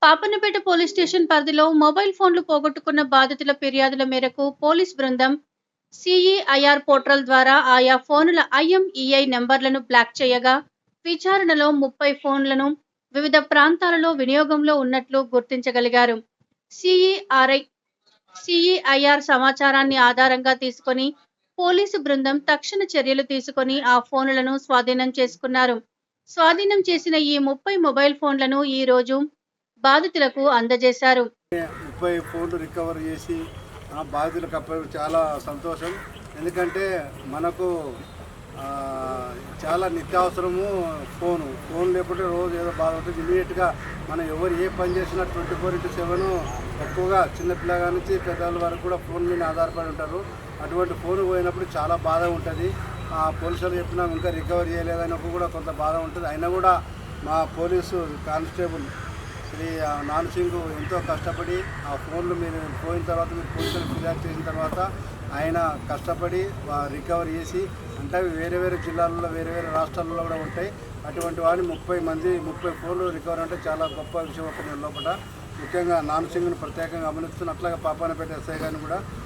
Papannapet police station పరిధిలో mobile ఫోన్లు పోగొట్టుకున్న బాధితుల ఫిర్యాదుల మేరకు పోలీస్ బృందం సిఈఐఆర్ పోర్టల్ ద్వారా ఆయా ఫోనుల ఐఎంఈఐ నెంబర్లను బ్లాక్ చేయగా విచారణలో 30 ఫోన్లను వివిధ ప్రాంతాలలో వినియోగంలో ఉన్నట్లు గుర్తించగలిగారు. సిఈఐఆర్ సమాచారాన్ని ఆధారంగా తీసుకొని పోలీసు బృందం తక్షణ చర్యలు తీసుకొని ఆ ఫోనులను స్వాధీనం చేసుకున్నారు. స్వాధీనం చేసిన ఈ 30 మొబైల్ ఫోన్లను ఈ రోజు బాధితులకు అందజేశారు. 30 ఫోన్లు రికవర్ చేసి బాధితులకు అప్పటి చాలా సంతోషం. ఎందుకంటే మనకు చాలా నిత్యావసరము ఫోన్ లేకపోతే రోజు ఏదో బాధ ఉంటుంది. ఇమీడియట్గా మనం ఎవరు ఏ పని చేసినా 24/7 ఎక్కువగా చిన్నపిల్లగా నుంచి పెద్దవాళ్ళ వరకు కూడా ఫోన్ మీద ఆధారపడి ఉంటారు. అటువంటి ఫోన్ పోయినప్పుడు చాలా బాధ ఉంటుంది. పోలీసులు చెప్పినా ఇంకా రికవర్ చేయలేదని కూడా కొంత బాధ ఉంటుంది. అయినా కూడా మా పోలీసు కానిస్టేబుల్ శ్రీ నాన్సింగ్ ఎంతో కష్టపడి ఆ ఫోన్లు మీరు పోయిన తర్వాత మీరు పోలీసులు ఫిర్యాదు చేసిన తర్వాత ఆయన కష్టపడి రికవర్ చేసి, అంటే అవి వేరే వేరే జిల్లాల్లో వేరే వేరే రాష్ట్రాల్లో కూడా ఉంటాయి. అటువంటి వాడిని 30 ఫోన్లు రికవర్ అంటే చాలా గొప్ప విషయం ఒక నెల లోపల. ముఖ్యంగా నాన్సింగ్ను ప్రత్యేకంగా గమనిస్తున్న, అట్లాగే పాపన్నపేట ఎస్ఐ గారిని కూడా